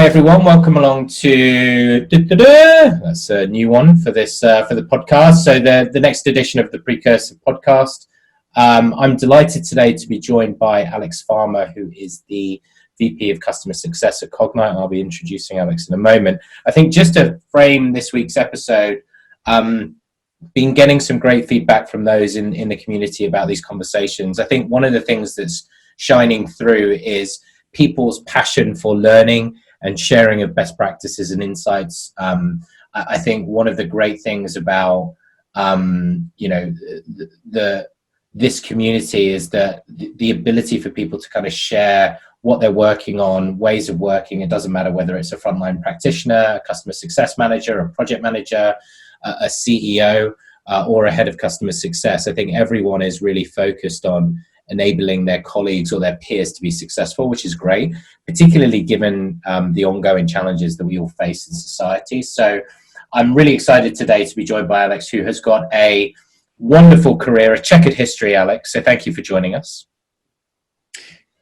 Hi everyone, welcome along to that's a new one for this for the podcast. So the next edition of the Precursive podcast. I'm delighted today to be joined by Alex Farmer, who is the VP of Customer Success at Cognite. I'll be introducing Alex in a moment. I think just to frame this week's episode, been getting some great feedback from those in the community about these conversations. I think one of the things that's shining through is people's passion for learning and sharing of best practices and insights. I think one of the great things about this community is that the ability for people to kind of share what they're working on, ways of working. It doesn't matter whether it's a frontline practitioner, a customer success manager, a project manager, a CEO, or a head of customer success. I think everyone is really focused on enabling their colleagues or their peers to be successful, which is great, particularly given the ongoing challenges that we all face in society. So I'm really excited today to be joined by Alex, who has got a wonderful career, a checkered history, Alex. So thank you for joining us.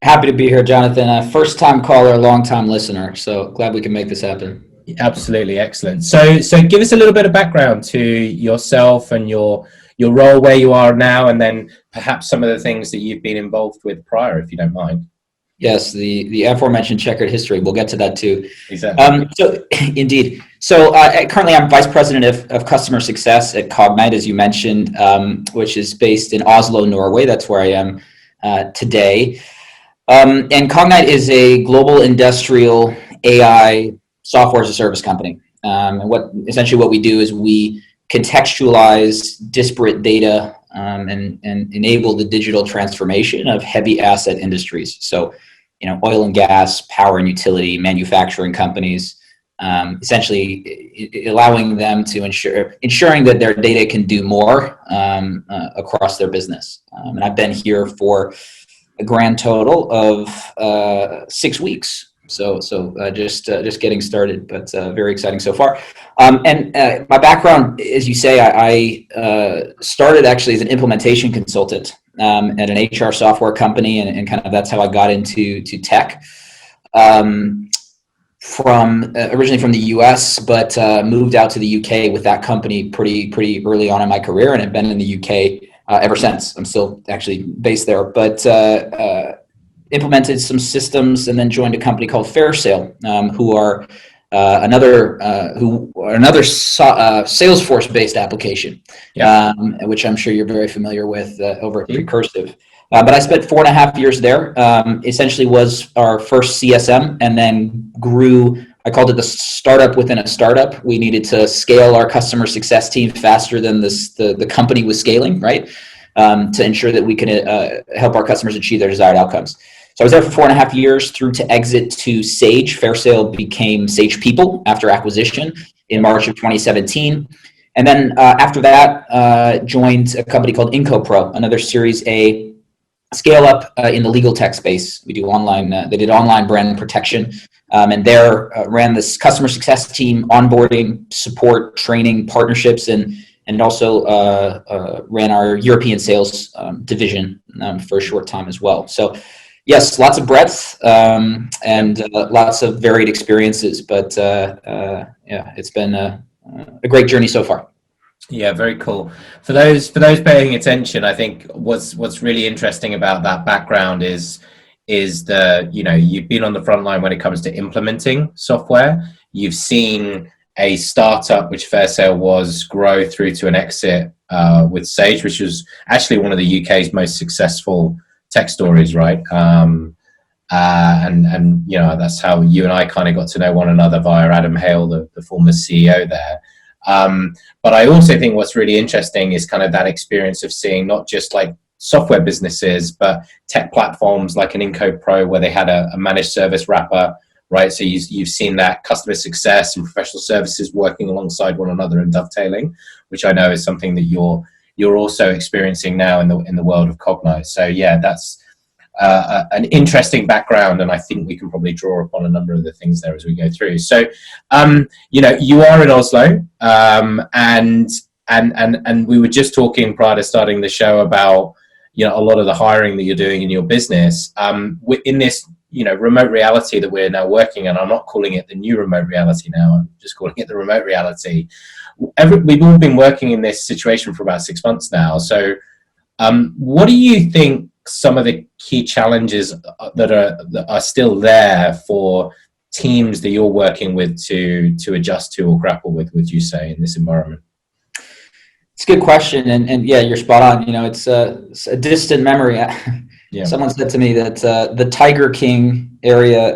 Happy to be here, Jonathan. First-time caller, long-time listener. So glad we can make this happen. Absolutely, excellent. So give us a little bit of background to yourself and your role, where you are now, and then perhaps some of the things that you've been involved with prior, if you don't mind. Yes, the aforementioned checkered history. We'll get to that too. Exactly. Indeed. So currently I'm Vice President of Customer Success at Cognite, as you mentioned, which is based in Oslo, Norway. That's where I am today. And Cognite is a global industrial AI software as a service company. And what we do is we contextualize disparate data and enable the digital transformation of heavy asset industries. So, oil and gas, power and utility, manufacturing companies, essentially allowing them to ensuring that their data can do more across their business. And I've been here for a grand total of 6 weeks. So just getting started, but very exciting so far. And my background, as you say, I started actually as an implementation consultant at an HR software company, and kind of that's how I got into tech. Originally from the US, but moved out to the UK with that company pretty early on in my career, and have been in the UK ever since. I'm still actually based there, but implemented some systems and then joined a company called FairSale, who are another Salesforce-based application, which I'm sure you're very familiar with over at Precursive. But I spent 4.5 years there. Essentially was our first CSM, and then grew. I called it the startup within a startup. We needed to scale our customer success team faster than the company was scaling, right? To ensure that we can help our customers achieve their desired outcomes. So I was there for 4.5 years through to exit to Sage. FairSale became Sage People after acquisition in March of 2017. And then after that, joined a company called IncoPro, another Series A scale up in the legal tech space. We do online, they did online brand protection, and there ran this customer success team, onboarding, support, training, partnerships, and also ran our European sales division for a short time as well. So yes, lots of breadth and lots of varied experiences, but it's been a great journey so far. Yeah, very cool. For those paying attention, I think what's really interesting about that background is you've been on the front line when it comes to implementing software. You've seen a startup, which FairSale was, grow through to an exit with Sage, which was actually one of the UK's most successful tech stories, right? And that's how you and I kind of got to know one another via Adam Hale, the former CEO there. But I also think what's really interesting is kind of that experience of seeing not just like software businesses, but tech platforms like an IncoPro, where they had a managed service wrapper, right? So you've seen that customer success and professional services working alongside one another and dovetailing, which I know is something that you're also experiencing now in the world of Cognite. So yeah, that's an interesting background, and I think we can probably draw upon a number of the things there as we go through. So you are in Oslo, and we were just talking prior to starting the show about a lot of the hiring that you're doing in your business. In this remote reality that we're now working in. I'm not calling it the new remote reality now. I'm just calling it the remote reality. We've all been working in this situation for about 6 months now. So what do you think some of the key challenges that are still there for teams that you're working with to adjust to or grapple with, would you say, in this environment? It's a good question, and yeah, you're spot on. It's a distant memory. Yeah. Someone said to me that the Tiger King era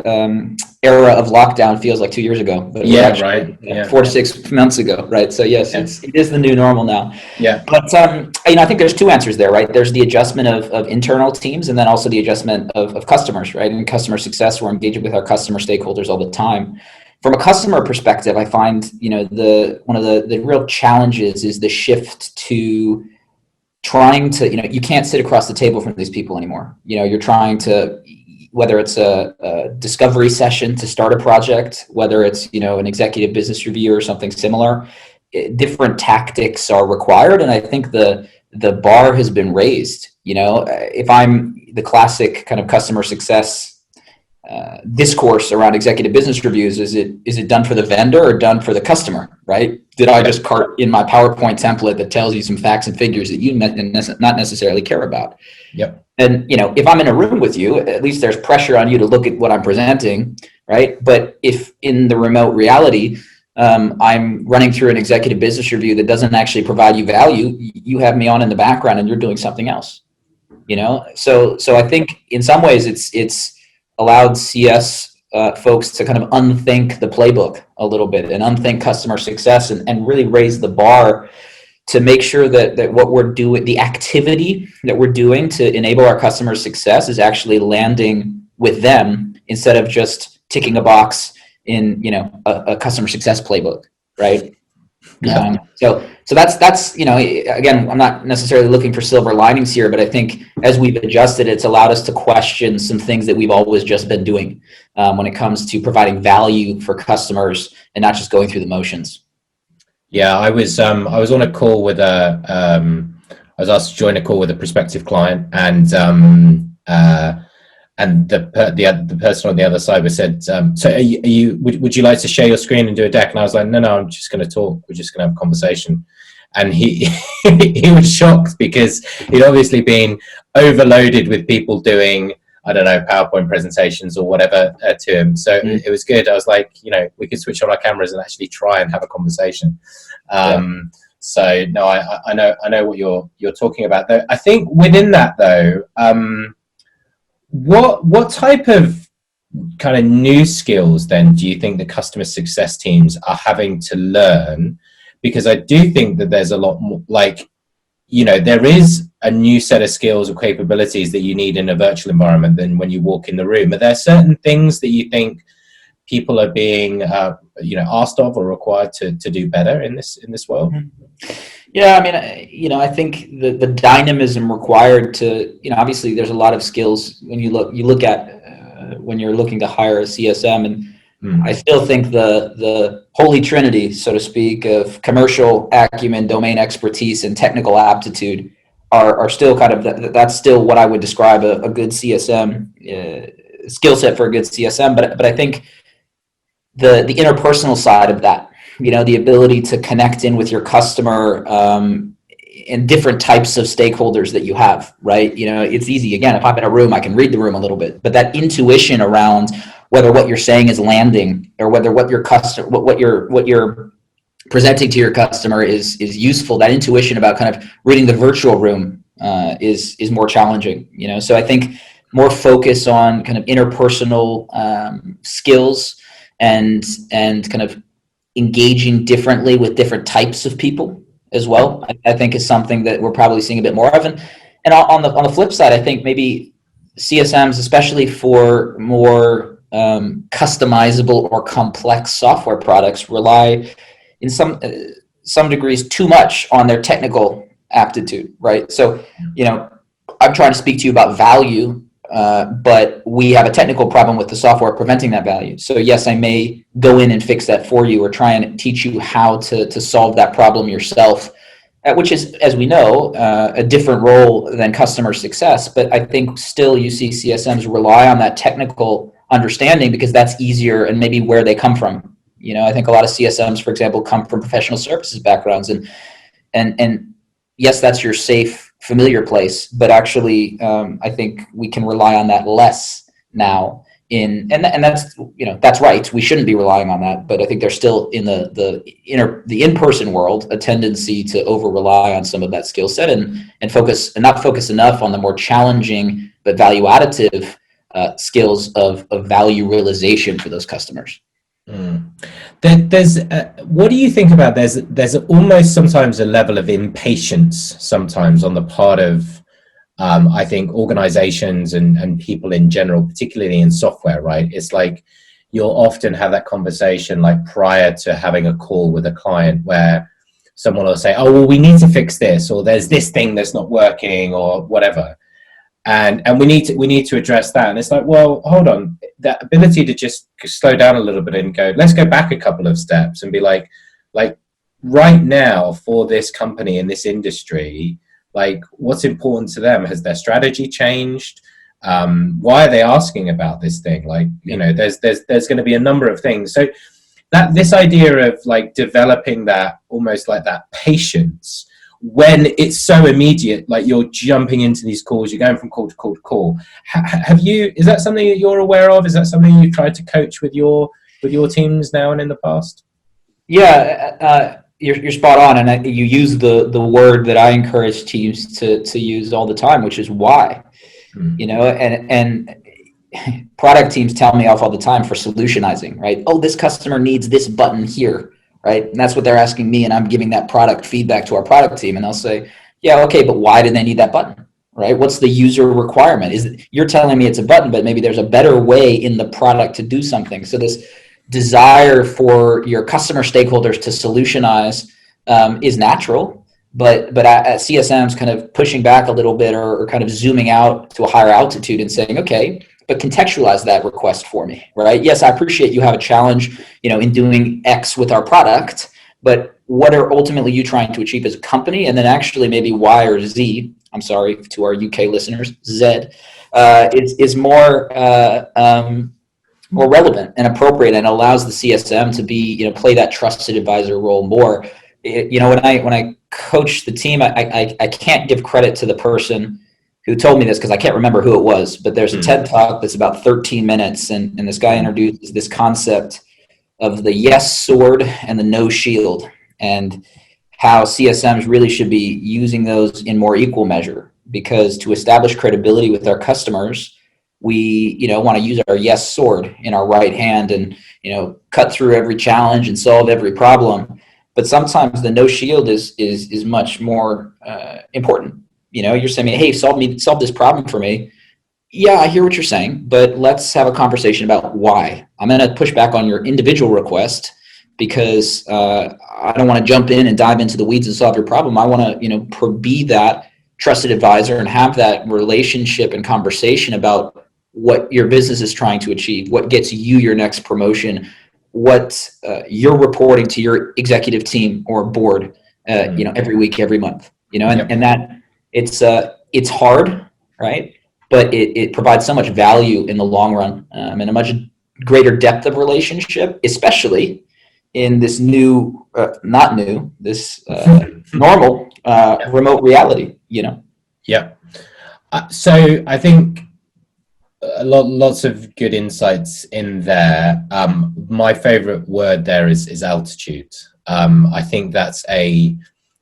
of lockdown feels like 2 years ago, but right. 4 to 6 months ago, right? So yes, it is the new normal now. Yeah. But I think there's two answers there, right? There's the adjustment of internal teams, and then also the adjustment of customers, right? In customer success, we're engaging with our customer stakeholders all the time. From a customer perspective, I find one of the real challenges is the shift to trying to, you can't sit across the table from these people anymore. You're trying to, whether it's a discovery session to start a project, whether it's, an executive business review or something similar, different tactics are required. And I think the bar has been raised. If I'm the classic kind of customer success discourse around executive business reviews, is it done for the vendor or done for the customer, right? Did I just cart in my PowerPoint template that tells you some facts and figures that you not necessarily care about? Yep. And if I'm in a room with you, at least there's pressure on you to look at what I'm presenting, right? But if in the remote reality, I'm running through an executive business review that doesn't actually provide you value, you have me on in the background and you're doing something else. So I think in some ways it's allowed CS folks to kind of unthink the playbook a little bit and unthink customer success and really raise the bar to make sure that what we're doing, the activity that we're doing to enable our customer success, is actually landing with them instead of just ticking a box in a customer success playbook, right? Yeah. So that's again, I'm not necessarily looking for silver linings here, but I think as we've adjusted, it's allowed us to question some things that we've always just been doing when it comes to providing value for customers and not just going through the motions. Yeah, I was on a call with I was asked to join a call with a prospective client, and the person on the other side was said, so would you like to share your screen and do a deck? And I was like, no, I'm just going to talk. We're just going to have a conversation. And he he was shocked because he'd obviously been overloaded with people doing, I don't know, PowerPoint presentations or whatever to him. So it was good. I was like, we could switch on our cameras and actually try and have a conversation. So no, I know what you're talking about though. I think within that though, what type of kind of new skills then do you think the customer success teams are having to learn? Because I do think that there's a lot more, there is a new set of skills or capabilities that you need in a virtual environment than when you walk in the room. Are there certain things that you think people are being asked of or required to do better in this world? Yeah, I think the dynamism required to, obviously there's a lot of skills when you look at when you're looking to hire a CSM, and I still think the holy trinity, so to speak, of commercial acumen, domain expertise, and technical aptitude are still kind of, that's still what I would describe a good CSM skill set for a good CSM. But I think the interpersonal side of that, the ability to connect in with your customer and different types of stakeholders that you have, right? It's easy. Again, if I'm in a room, I can read the room a little bit, but that intuition around whether what you're saying is landing or whether what you're presenting to your customer is useful, that intuition about kind of reading the virtual room is more challenging. So I think more focus on kind of interpersonal skills and kind of engaging differently with different types of people as well, I think is something that we're probably seeing a bit more of. And on the flip side, I think maybe CSMs, especially for more customizable or complex software products, rely in some degrees too much on their technical aptitude, right? So, I'm trying to speak to you about value, but we have a technical problem with the software preventing that value. So yes, I may go in and fix that for you or try and teach you how to solve that problem yourself. which is, as we know, a different role than customer success. But I think still you see CSMs rely on that technical understanding because that's easier and maybe where they come from. I think a lot of CSMs, for example, come from professional services backgrounds, and yes, that's your safe, familiar place. But actually, I think we can rely on that less now. And that's that's right. We shouldn't be relying on that, but I think there's still in the in-person world a tendency to over rely on some of that skill set and not focus enough on the more challenging but value additive skills of value realization for those customers. There's what do you think about there's almost sometimes a level of impatience sometimes on the part of I think organizations and people in general, particularly in software, right? It's like you'll often have that conversation like prior to having a call with a client where someone will say, oh, well, we need to fix this, or there's this thing that's not working or whatever. And we need to address that. And it's like, well, hold on, that ability to just slow down a little bit and go, let's go back a couple of steps and be like right now for this company in this industry, like what's important to them? Has their strategy changed? Why are they asking about this thing? Like, there's going to be a number of things. So that this idea of like developing that almost like that patience when it's so immediate, like you're jumping into these calls, you're going from call to call to call. Is that something that you're aware of? Is that something you've tried to coach with your teams now and in the past? Yeah, you're spot on, and you use the word that I encourage teams to use all the time, which is why. And product teams tell me off all the time for solutionizing, right? Oh, this customer needs this button here. Right. And that's what they're asking me. And I'm giving that product feedback to our product team. And they'll say, yeah, okay, but why do they need that button? Right. What's the user requirement? You're telling me it's a button, but maybe there's a better way in the product to do something. So this desire for your customer stakeholders to solutionize is natural. But at CSM's kind of pushing back a little bit or kind of zooming out to a higher altitude and saying, okay, but contextualize that request for me, right? Yes, I appreciate you have a challenge, in doing X with our product, but what are ultimately you trying to achieve as a company? And then actually maybe Y or Z, I'm sorry to our UK listeners, Z, is more relevant and appropriate and allows the CSM to be, play that trusted advisor role more. When I coach the team, I can't give credit to the person who told me this because I can't remember who it was, but there's a TED Talk that's about 13 minutes, and this guy introduces this concept of the yes sword and the no shield, and how CSMs really should be using those in more equal measure, because to establish credibility with our customers, we want to use our yes sword in our right hand and cut through every challenge and solve every problem. But sometimes the no shield is much more important. You're saying, hey, solve this problem for me. Yeah, I hear what you're saying, but let's have a conversation about why. I'm going to push back on your individual request because I don't want to jump in and dive into the weeds and solve your problem. I want to, be that trusted advisor and have that relationship and conversation about what your business is trying to achieve, what gets you your next promotion, what you're reporting to your executive team or board, every week, every month, and that it's hard, right? But it provides so much value in the long run, and a much greater depth of relationship, especially in this new, this normal remote reality, Yeah. So I think lots of good insights in there. My favorite word there is altitude. I think that's a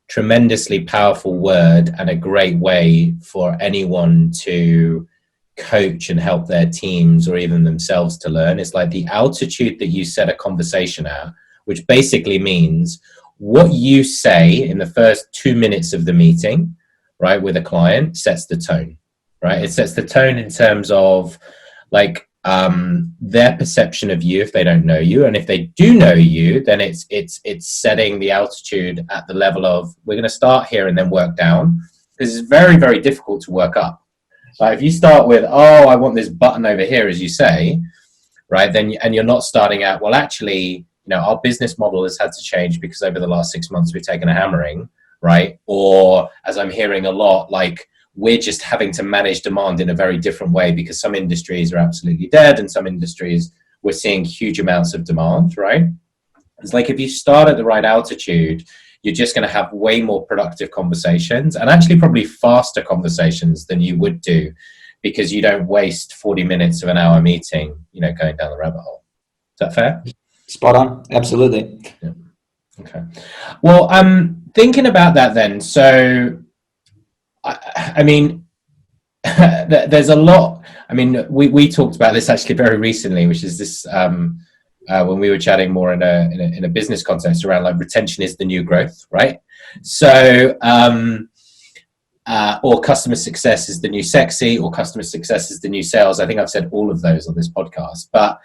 tremendously powerful word and a great way for anyone to coach and help their teams or even themselves to learn. It's like the altitude that you set a conversation at, which basically means what you say in the first 2 minutes of the meeting, right, with a client sets the tone, right? It sets the tone in terms of like their perception of you if they don't know you, and if they do know you, then it's setting the altitude at the level of we're going to start here and then work down, because it's very, very difficult to work up. So if you start with, oh, I want this button over here, as you say, right, then and you're not starting out, well, actually, our business model has had to change because over the last 6 months we've taken a hammering. right? Or as I'm hearing a lot, like we're just having to manage demand in a very different way because some industries are absolutely dead and some industries we're seeing huge amounts of demand, right? It's like if you start at the right altitude, you're just going to have way more productive conversations and actually probably faster conversations than you would do because you don't waste 40 minutes of an hour meeting, going down the rabbit hole. Is that fair? Spot on. Absolutely. Yeah. Okay. Well, thinking about that then, so, I mean, there's a lot. I mean, we talked about this actually very recently, which is this, when we were chatting more in a business context around like retention is the new growth, right? So, or customer success is the new sexy, or customer success is the new sales. I think I've said all of those on this podcast. But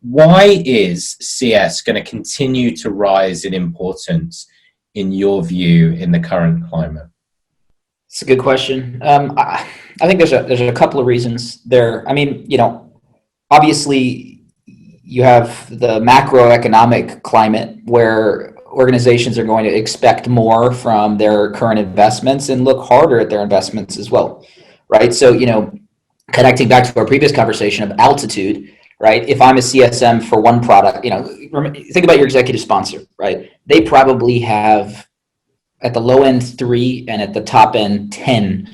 why is CS going to continue to rise in importance, in your view, in the current climate? It's a good question. I think there's a couple of reasons there. I mean, obviously you have the macroeconomic climate where organizations are going to expect more from their current investments and look harder at their investments as well, right? So, connecting back to our previous conversation of altitude, right? If I'm a CSM for one product, think about your executive sponsor, right? They probably have at the low end 3 and at the top end 10,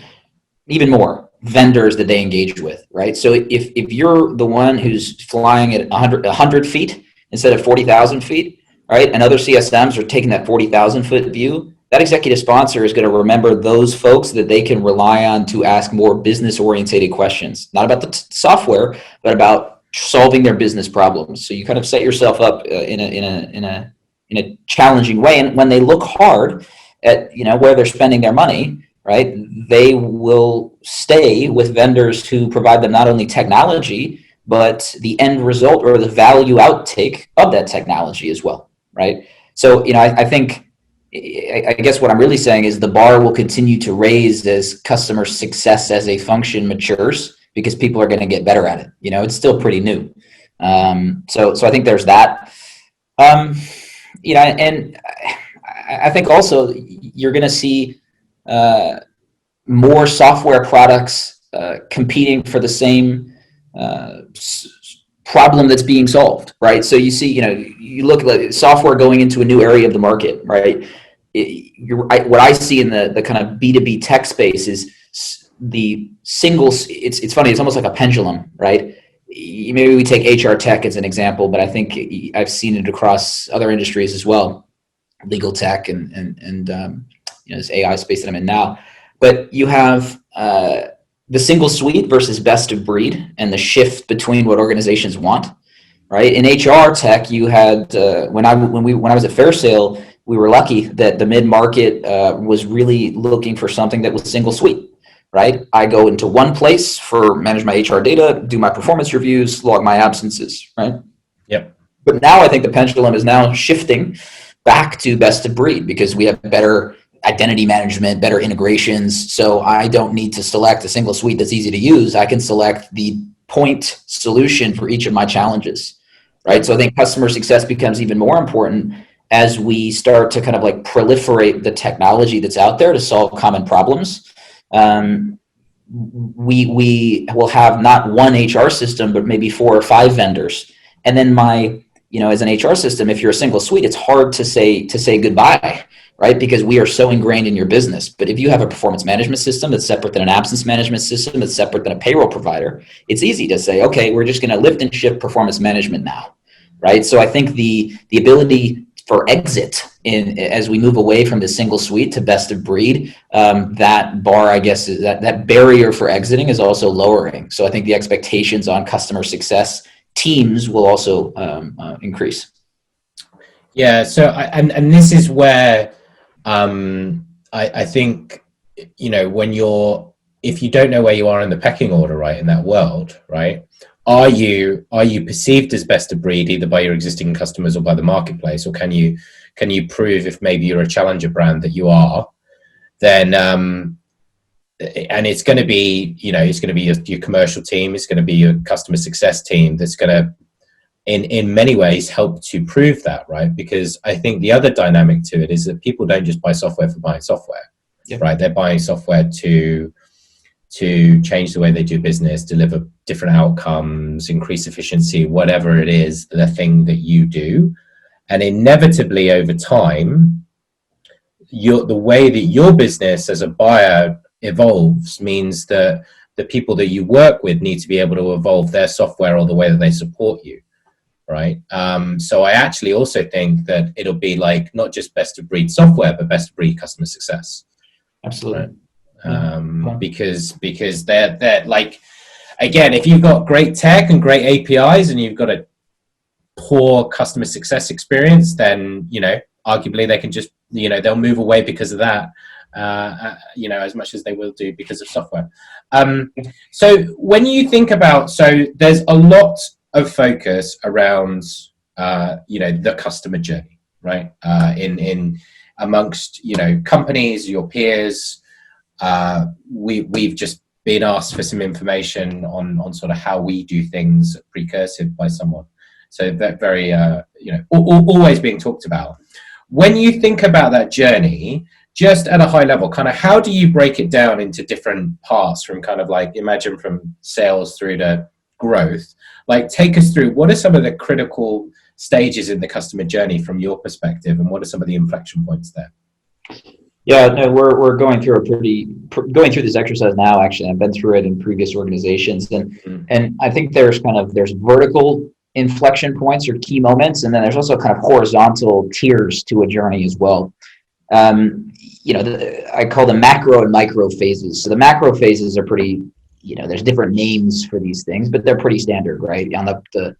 even more vendors that they engage with, right? So if you're the one who's flying at 100 feet instead of 40,000 feet, right, and other CSMs are taking that 40,000 foot view, that executive sponsor is going to remember those folks that they can rely on to ask more business oriented questions, not about the software, but about solving their business problems. So you kind of set yourself up in a challenging way. And when they look hard at where they're spending their money, right, they will stay with vendors who provide them not only technology, but the end result or the value outtake of that technology as well, right? So, I think, I guess what I'm really saying is the bar will continue to raise as customer success as a function matures because people are going to get better at it. It's still pretty new. So I think there's that. And I think also you're going to see more software products competing for the same problem that's being solved, right? So you see, you look at software going into a new area of the market, right? What I see in the kind of B2B tech space is the single. It's funny. It's almost like a pendulum, right? Maybe we take HR tech as an example, but I think I've seen it across other industries as well, legal tech and this AI space that I'm in now. But you have the single suite versus best of breed and the shift between what organizations want, right? In HR tech, you had when I was at Fairsail, we were lucky that the mid-market was really looking for something that was single suite, right? I go into one place for manage my HR data, do my performance reviews, log my absences, right? Yep. But now I think the pendulum is now shifting back to best of breed because we have better identity management, better integrations. So I don't need to select a single suite that's easy to use. I can select the point solution for each of my challenges, right? So I think customer success becomes even more important as we start to kind of like proliferate the technology that's out there to solve common problems. We will have not one HR system, but maybe 4 or 5 vendors. And then as an HR system, if you're a single suite, it's hard to say goodbye, right? Because we are so ingrained in your business. But if you have a performance management system that's separate than an absence management system, that's separate than a payroll provider, it's easy to say, okay, we're just going to lift and shift performance management now, right? So I think the ability for exit as we move away from the single suite to best of breed, that bar, I guess, is that barrier for exiting is also lowering. So I think the expectations on customer success teams will also increase. Yeah. So and this is where I think if you don't know where you are in the pecking order, right, in that world, right, are you perceived as best of breed either by your existing customers or by the marketplace, or can you prove if maybe you're a challenger brand that you are, then and it's going to be your commercial team, it's going to be your customer success team that's going to in many ways help to prove that, right? Because I think the other dynamic to it is that people don't just buy software for buying software, right? They're buying software to change the way they do business, deliver different outcomes, increase efficiency, whatever it is, the thing that you do. And inevitably over time, the way that your business as a buyer evolves means that the people that you work with need to be able to evolve their software or the way that they support you. Right. So I actually also think that it'll be like not just best of breed software, but best of breed customer success. Absolutely. Right? Because they're like, again, if you've got great tech and great APIs and you've got a poor customer success experience, then, arguably they can just, they'll move away because of that, as much as they will do because of software. So when you think about, there's a lot of focus around the customer journey, right? In amongst companies, your peers. We've just been asked for some information on sort of how we do things at Precursive by someone, so that very always being talked about. When you think about that journey, just at a high level, kind of how do you break it down into different parts, from kind of like, imagine from sales through to growth? Like, take us through, what are some of the critical stages in the customer journey from your perspective, and what are some of the inflection points there? Yeah, no, we're going through going through this exercise now. Actually, I've been through it in previous organizations, and I think there's vertical inflection points or key moments, and then there's also kind of horizontal tiers to a journey as well. I call them macro and micro phases. So the macro phases are pretty, there's different names for these things, but they're pretty standard, right? On the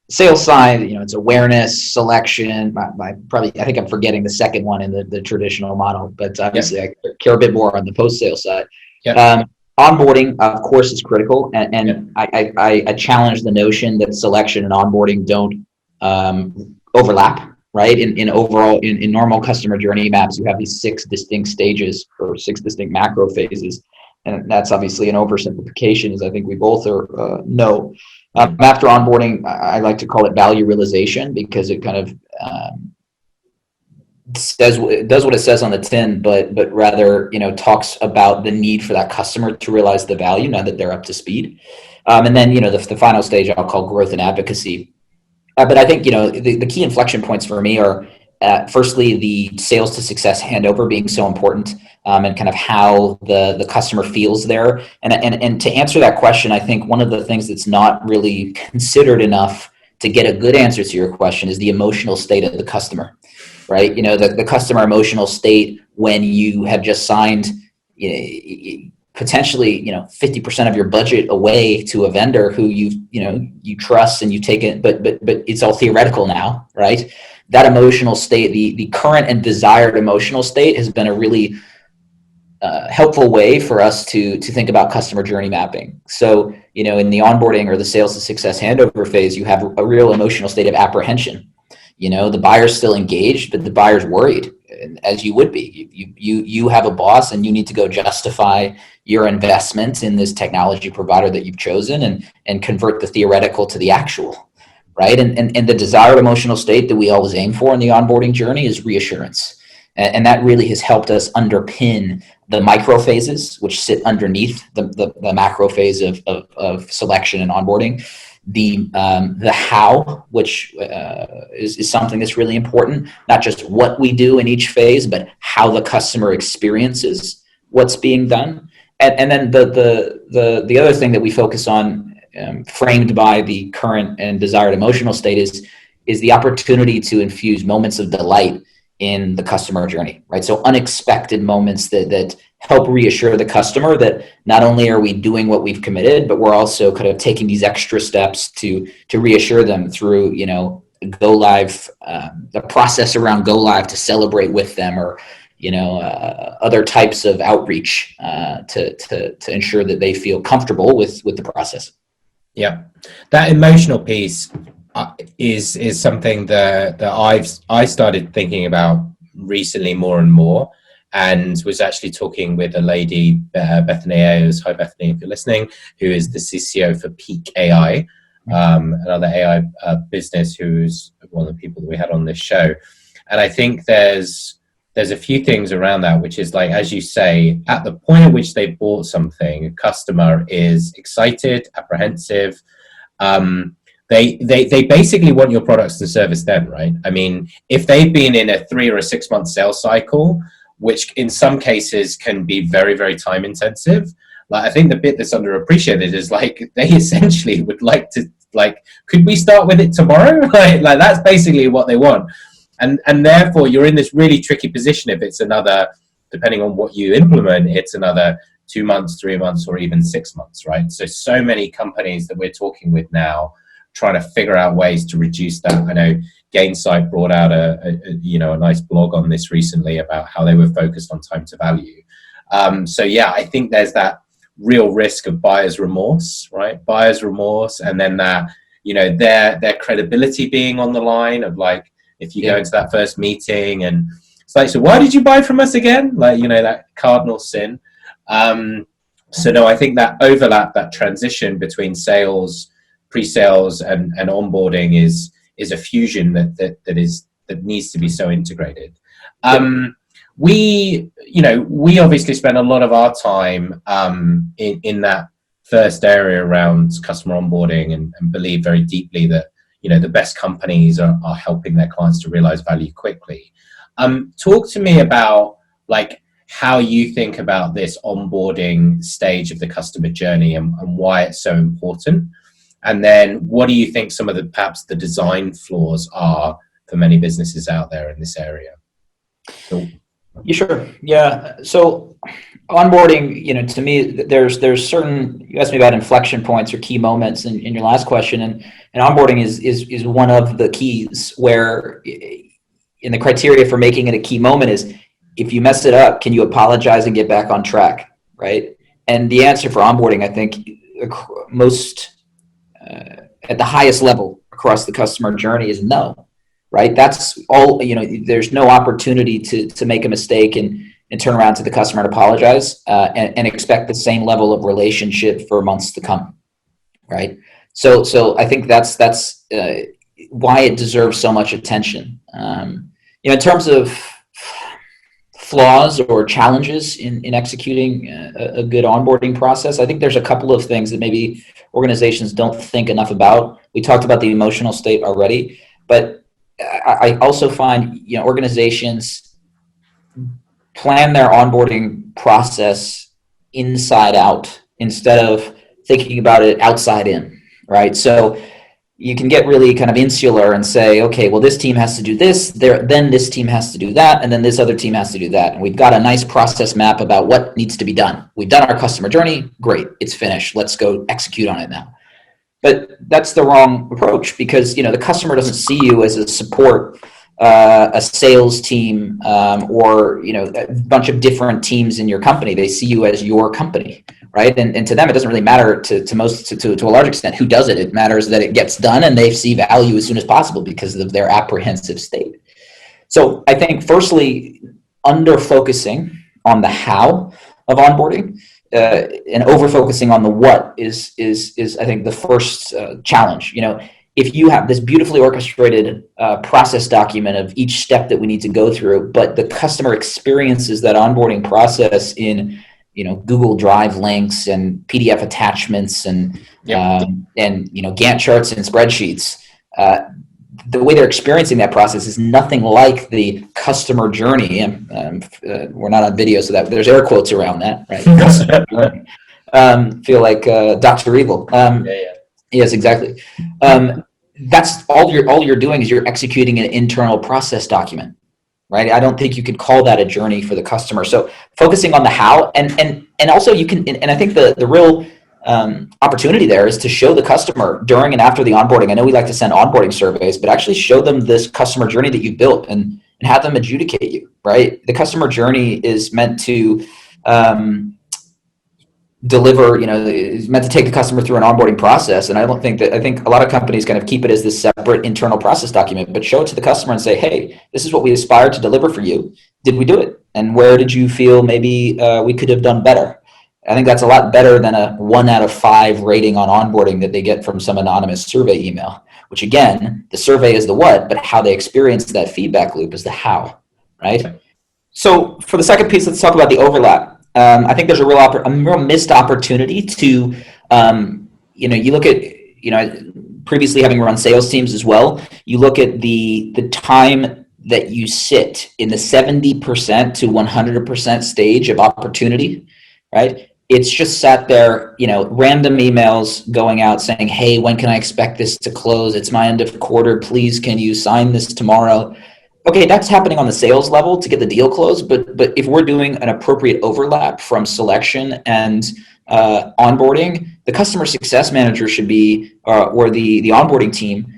sales side, it's awareness, selection. I think I'm forgetting the second one in the traditional model, but obviously I care a bit more on the post-sale side. Onboarding, of course, is critical, and I challenge the notion that selection and onboarding don't overlap. Right. In normal customer journey maps, you have these 6 distinct stages or 6 distinct macro phases. And that's obviously an oversimplification, as I think we both know. After onboarding, I like to call it value realization, because it kind of does what it says on the tin, but rather, talks about the need for that customer to realize the value now that they're up to speed. And then, the final stage I'll call growth and advocacy. But I think, the key inflection points for me are, firstly, the sales to success handover being so important, and kind of how the customer feels there. And to answer that question, I think one of the things that's not really considered enough to get a good answer to your question is the emotional state of the customer, right? The customer emotional state when you have just signed, potentially 50% of your budget away to a vendor who you trust and you take it, but it's all theoretical now, right? That emotional state, the current and desired emotional state, has been a really helpful way for us to think about customer journey mapping. So in the onboarding or the sales to success handover phase, you have a real emotional state of apprehension. The buyer's still engaged, but the buyer's worried, as you would be. You have a boss, and you need to go justify your investment in this technology provider that you've chosen, and convert the theoretical to the actual, right? And the desired emotional state that we always aim for in the onboarding journey is reassurance. And that really has helped us underpin the micro phases, which sit underneath the macro phase of selection and onboarding. The how, which is something that's really important, not just what we do in each phase, but how the customer experiences what's being done. And then the other thing that we focus on, framed by the current and desired emotional state, is the opportunity to infuse moments of delight in the customer journey, right? So unexpected moments that help reassure the customer that not only are we doing what we've committed, but we're also kind of taking these extra steps to reassure them through, go live, the process around go live, to celebrate with them, or other types of outreach to ensure that they feel comfortable with the process. Yeah, that emotional piece is something that I started thinking about recently more and more, and was actually talking with a lady, Bethany Ayers, hi Bethany if you're listening, who is the CCO for Peak AI, another AI business, who's one of the people that we had on this show. And I think there's a few things around that, which is like, as you say, at the point at which they bought something, a customer is excited, apprehensive. They basically want your products and service then, right? I mean, if they've been in a 3 or a 6 month sales cycle, which in some cases can be very, very time intensive, like, I think the bit that's underappreciated is like, they essentially would like to, like, could we start with it tomorrow? like that's basically what they want. And therefore you're in this really tricky position if it's another, depending on what you implement, it's another 2 months, 3 months, or even 6 months, right? So many companies that we're talking with now trying to figure out ways to reduce that. I know Gainsight brought out a nice blog on this recently about how they were focused on time to value. So yeah, I think there's that real risk of buyer's remorse, right? Buyer's remorse, and then that, their credibility being on the line of, like, if you go into that first meeting and it's like, so why did you buy from us again? Like, that cardinal sin. So no, I think that overlap, that transition between sales, pre-sales and onboarding is a fusion that needs to be so integrated. We obviously spend a lot of our time in that first area around customer onboarding and believe very deeply that the best companies are helping their clients to realize value quickly. Talk to me about, like, how you think about this onboarding stage of the customer journey and why it's so important. And then what do you think some of perhaps the design flaws are for many businesses out there in this area? So, yeah, sure. Yeah. So onboarding, to me, there's certain, you asked me about inflection points or key moments in your last question, and onboarding is one of the keys where, in the criteria for making it a key moment, is if you mess it up, can you apologize and get back on track, right? And the answer for onboarding, I think, most at the highest level across the customer journey is no, right? That's all, there's no opportunity to make a mistake and turn around to the customer and apologize and expect the same level of relationship for months to come, right? So I think that's why it deserves so much attention. In terms of flaws or challenges in executing a good onboarding process, I think there's a couple of things that maybe organizations don't think enough about. We talked about the emotional state already, but I also find organizations plan their onboarding process inside out instead of thinking about it outside in, right? So you can get really kind of insular and say, okay, well, this team has to do this, then this team has to do that, and then this other team has to do that. And we've got a nice process map about what needs to be done. We've done our customer journey, great, it's finished. Let's go execute on it now. But that's the wrong approach, because the customer doesn't see you as a support, a sales team, or a bunch of different teams in your company. They see you as your company, right? And to them, it doesn't really matter to a large extent who does it. It matters that it gets done and they see value as soon as possible because of their apprehensive state. So I think, firstly, under focusing on the how of onboarding and over focusing on the what is I think the first challenge. If you have this beautifully orchestrated process document of each step that we need to go through, but the customer experiences that onboarding process in Google Drive links and PDF attachments and Gantt charts and spreadsheets, the way they're experiencing that process is nothing like the customer journey. And we're not on video, so that there's air quotes around that, right? Feel like Dr. Evil. Yes, exactly. That's all you're doing is you're executing an internal process document, right? I don't think you could call that a journey for the customer. So focusing on the how, and also you can, and I think the real opportunity there is to show the customer during and after the onboarding. I know we like to send onboarding surveys, but actually show them this customer journey that you built and have them adjudicate you, right? The customer journey is meant to deliver, is meant to take the customer through an onboarding process. And I think a lot of companies kind of keep it as this separate internal process document, but show it to the customer and say, hey, this is what we aspired to deliver for you. Did we do it? And where did you feel maybe we could have done better? I think that's a lot better than a 1 out of 5 rating on onboarding that they get from some anonymous survey email, which again, the survey is the what, but how they experience that feedback loop is the how, right? So for the second piece, let's talk about the overlap. I think there's a real missed opportunity to, you look at, previously having run sales teams as well, you look at the time that you sit in the 70% to 100% stage of opportunity, right? It's just sat there, random emails going out saying, hey, when can I expect this to close? It's my end of quarter. Please, can you sign this tomorrow? Okay, that's happening on the sales level to get the deal closed. But if we're doing an appropriate overlap from selection and onboarding, the customer success manager should be, or the onboarding team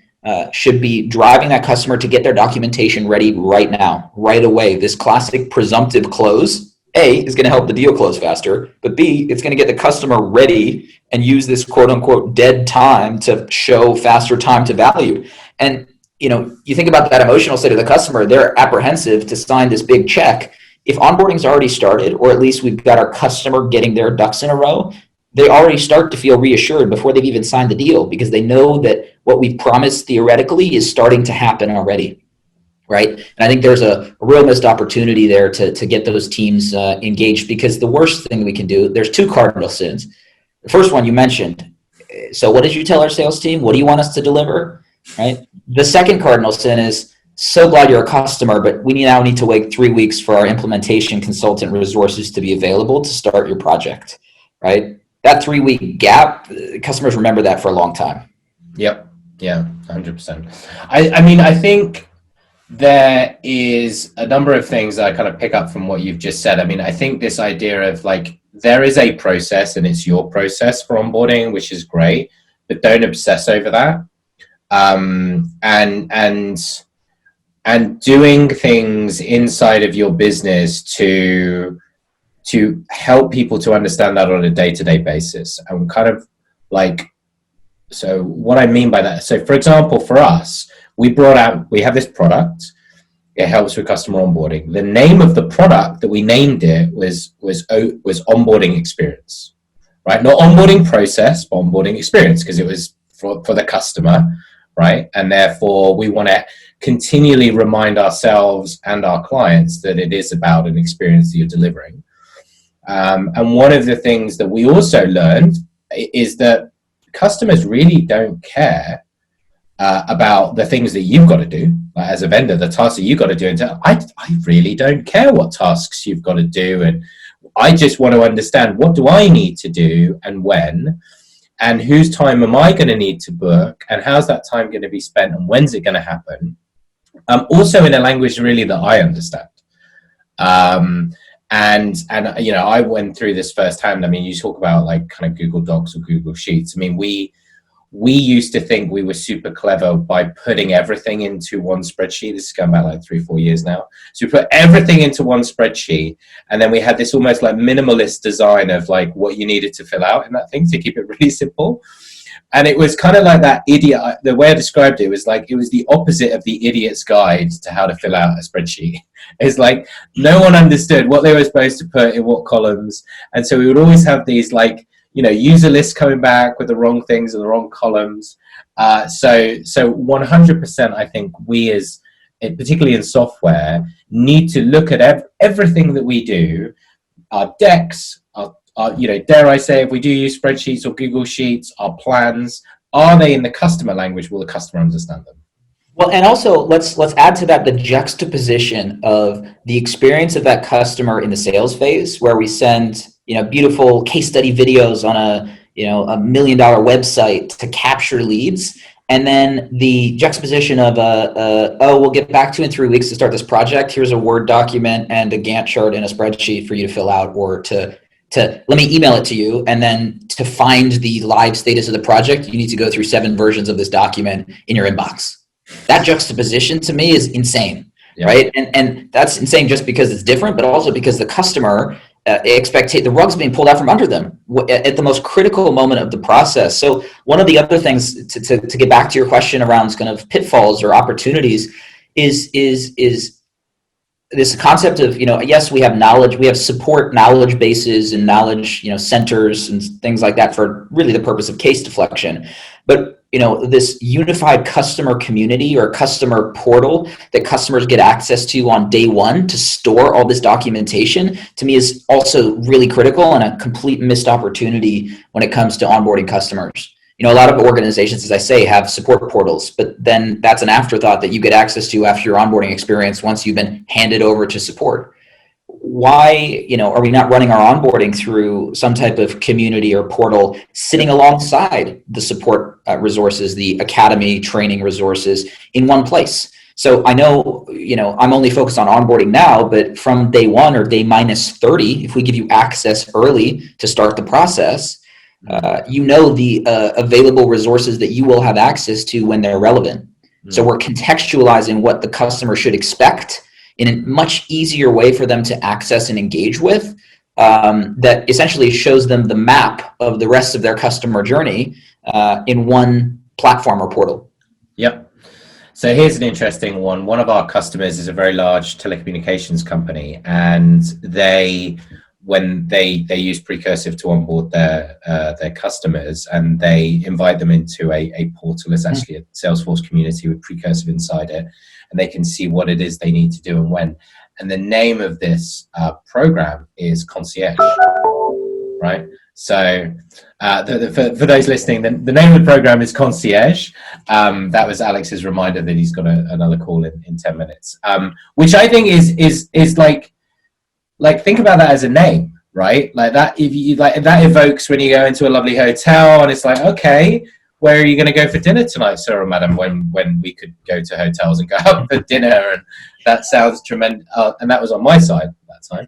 should be driving that customer to get their documentation ready right now, right away. This classic presumptive close, A, is going to help the deal close faster, but B, it's going to get the customer ready and use this quote unquote dead time to show faster time to value. And you think about that emotional state of the customer, they're apprehensive to sign this big check. If onboarding's already started, or at least we've got our customer getting their ducks in a row, they already start to feel reassured before they've even signed the deal, because they know that what we've promised theoretically is starting to happen already, right? And I think there's a real missed opportunity there to get those teams engaged, because the worst thing we can do, there's 2 cardinal sins. The first one you mentioned. So what did you tell our sales team? What do you want us to deliver? Right. The second cardinal sin is, so glad you're a customer, but we now need to wait 3 weeks for our implementation consultant resources to be available to start your project. Right. That 3-week gap, customers remember that for a long time. Yep. Yeah, 100%. I think there is a number of things that I kind of pick up from what you've just said. I think this idea of there is a process and it's your process for onboarding, which is great, but don't obsess over that. And doing things inside of your business to help people to understand that on a day-to-day basis. And so what I mean by that, so for example, for us, we have this product. It helps with customer onboarding. The name of the product that we named it was Onboarding Experience, right? Not onboarding process, but onboarding experience, because it was for the customer. Right. And therefore, we want to continually remind ourselves and our clients that it is about an experience that you're delivering. And one of the things that we also learned is that customers really don't care about the things that you've got to do as a vendor, the tasks that you've got to do. And I really don't care what tasks you've got to do. And I just want to understand, what do I need to do and when? And whose time am I going to need to book, and how's that time going to be spent, and when's it going to happen? Also in a language really that I understand. And I went through this firsthand. You talk about kind of Google Docs or Google Sheets. We used to think we were super clever by putting everything into one spreadsheet. This is going back 3-4 years now. So we put everything into one spreadsheet, and then we had this almost minimalist design of what you needed to fill out in that thing to keep it really simple. And it was kind of like that idiot. The way I described it was it was the opposite of the idiot's guide to how to fill out a spreadsheet. It's no one understood what they were supposed to put in what columns. And so we would always have these user lists coming back with the wrong things in the wrong columns. So 100%, I think we particularly in software, need to look at everything that we do, our decks, dare I say, if we do use spreadsheets or Google Sheets, our plans, are they in the customer language? Will the customer understand them? Well, and also let's add to that the juxtaposition of the experience of that customer in the sales phase, where we send beautiful case study videos on a $1 million website to capture leads, and then the juxtaposition of we'll get back to you in 3 weeks to start this project. Here's a Word document and a Gantt chart and a spreadsheet for you to fill out, or to let me email it to you, and then to find the live status of the project, you need to go through 7 versions of this document in your inbox. That juxtaposition to me is insane, right? And that's insane just because it's different, but also because the customer the rug's being pulled out from under them at the most critical moment of the process. So one of the other things to get back to your question around kind of pitfalls or opportunities is this concept of, yes, we have knowledge, we have support knowledge bases and knowledge, centers and things like that for really the purpose of case deflection. But, this unified customer community or customer portal that customers get access to on day one to store all this documentation, to me, is also really critical and a complete missed opportunity when it comes to onboarding customers. A lot of organizations, as I say, have support portals, but then that's an afterthought that you get access to after your onboarding experience once you've been handed over to support. Why, are we not running our onboarding through some type of community or portal sitting alongside the support resources, the academy training resources in one place? So I know, I'm only focused on onboarding now, but from day one or day minus 30, if we give you access early to start the process, the available resources that you will have access to when they're relevant. So we're contextualizing what the customer should expect in a much easier way for them to access and engage with, that essentially shows them the map of the rest of their customer journey in one platform or portal. Yep. So here's an interesting one. One of our customers is a very large telecommunications company, and when they use Precursive to onboard their customers, and they invite them into a portal. It's actually a Salesforce community with Precursive inside it, and they can see what it is they need to do and when. And the name of this program is Concierge, right? So for those listening, the name of the program is Concierge. That was Alex's reminder that he's got another call in 10 minutes, which I think is like, think about that as a name, right? Like that, if you like, that evokes when you go into a lovely hotel and it's like, okay, where are you going to go for dinner tonight, sir or madam? When we could go to hotels and go out for dinner, and that sounds tremendous. And that was on my side at that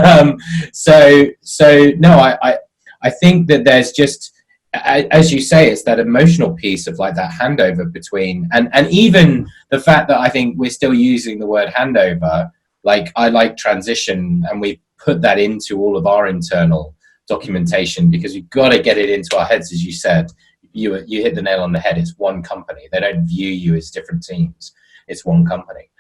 time. So no, I think that there's just, as you say, it's that emotional piece of like that handover between, and even the fact that I think we're still using the word handover. Like, I like transition, and we put that into all of our internal documentation because we've got to get it into our heads. As you said, you hit the nail on the head. It's one company. They don't view you as different teams. It's one company.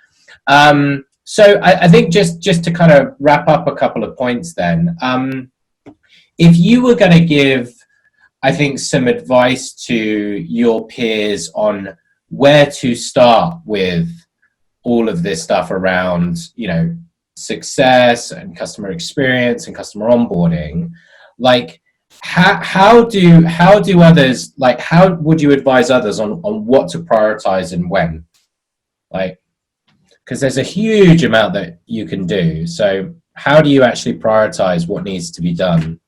So I think just to kind of wrap up a couple of points then, if you were going to give, I think, some advice to your peers on where to start with all of this stuff around, success and customer experience and customer onboarding, like how do others, like, how would you advise others on what to prioritize and when? Like, because there's a huge amount that you can do. So how do you actually prioritize what needs to be done?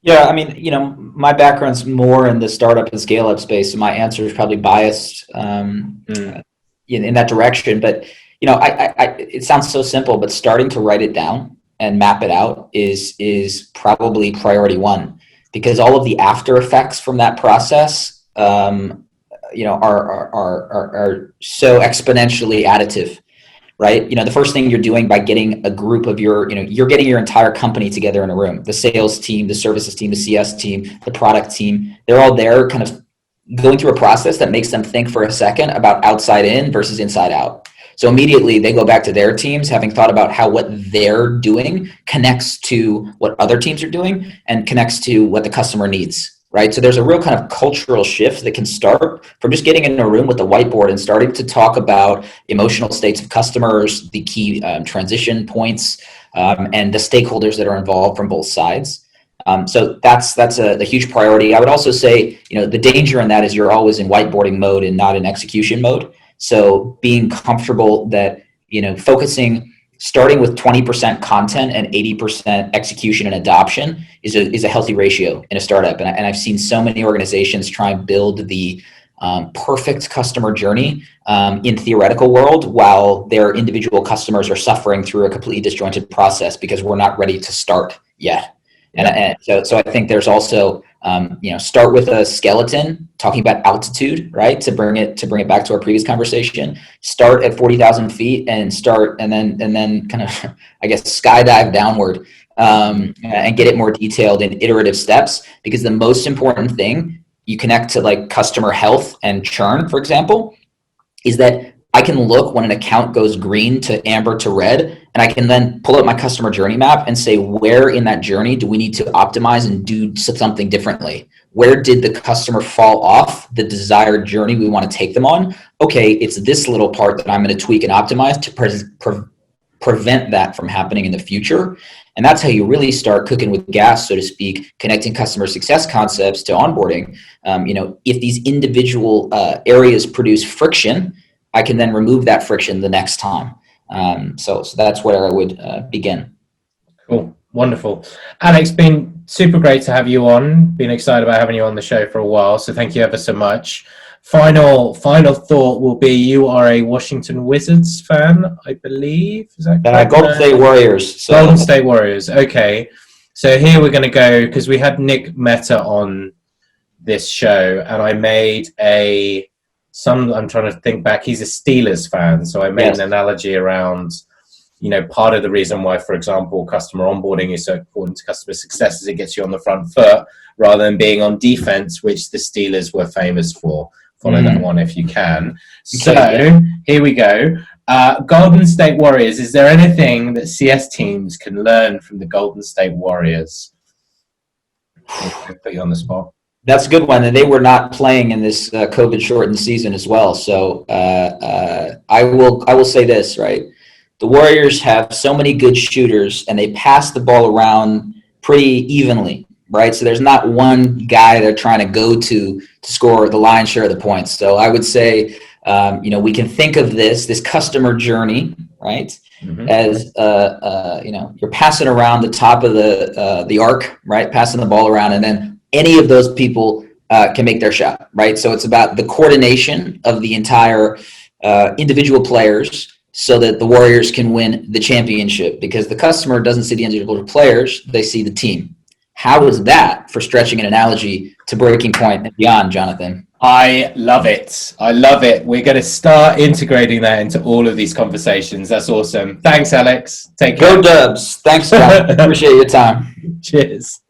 Yeah, I mean, my background's more in the startup and scale up space, so my answer is probably biased in that direction. But it sounds so simple, but starting to write it down and map it out is probably priority one, because all of the after effects from that process, are so exponentially additive, right? The first thing you're doing by getting a group of you're getting your entire company together in a room, the sales team, the services team, the CS team, the product team, they're all there kind of going through a process that makes them think for a second about outside in versus inside out. So immediately they go back to their teams, having thought about how what they're doing connects to what other teams are doing and connects to what the customer needs, right? So there's a real kind of cultural shift that can start from just getting in a room with the whiteboard and starting to talk about emotional states of customers, the key transition points, and the stakeholders that are involved from both sides. So that's a huge priority. I would also say, the danger in that is you're always in whiteboarding mode and not in execution mode. So being comfortable that, starting with 20% content and 80% execution and adoption is a healthy ratio in a startup. And I've seen so many organizations try and build the perfect customer journey in theoretical world, while their individual customers are suffering through a completely disjointed process because we're not ready to start yet. And so I think there's also, start with a skeleton, talking about altitude, right? To bring it back to our previous conversation. Start at 40,000 feet and then kind of, I guess, skydive downward and get it more detailed in iterative steps. Because the most important thing, you connect to like customer health and churn, for example, is that I can look when an account goes green to amber to red, and I can then pull up my customer journey map and say, where in that journey do we need to optimize and do something differently? Where did the customer fall off the desired journey we want to take them on? Okay, it's this little part that I'm going to tweak and optimize to prevent that from happening in the future. And that's how you really start cooking with gas, so to speak, connecting customer success concepts to onboarding. If these individual areas produce friction, I can then remove that friction the next time. So that's where I would begin. Cool. Wonderful. Alex, been super great to have you on. Been excited about having you on the show for a while. So thank you ever so much. Final thought will be, you are a Washington Wizards fan, I believe. Is that correct? Golden State Warriors. So. Golden State Warriors. Okay. So here we're going to go, because we had Nick Mehta on this show, and I made I'm trying to think back. He's a Steelers fan. So I made an analogy around, part of the reason why, for example, customer onboarding is so important to customer success is it gets you on the front foot rather than being on defense, which the Steelers were famous for. Follow that one if you can. So here we go. Golden State Warriors. Is there anything that CS teams can learn from the Golden State Warriors? I'll put you on the spot. That's a good one, and they were not playing in this COVID-shortened season as well. So I will say this, right? The Warriors have so many good shooters, and they pass the ball around pretty evenly, right? So there's not one guy they're trying to go to score the lion's share of the points. So I would say, we can think of this customer journey, right? As you're passing around the top of the arc, right? Passing the ball around, and then any of those people can make their shot, right? So it's about the coordination of the entire individual players so that the Warriors can win the championship, because the customer doesn't see the individual players, they see the team. How is that for stretching an analogy to Breaking Point and beyond, Jonathan? I love it. I love it. We're going to start integrating that into all of these conversations. That's awesome. Thanks, Alex. Take care. Go Dubs. Thanks, John. Appreciate your time. Cheers.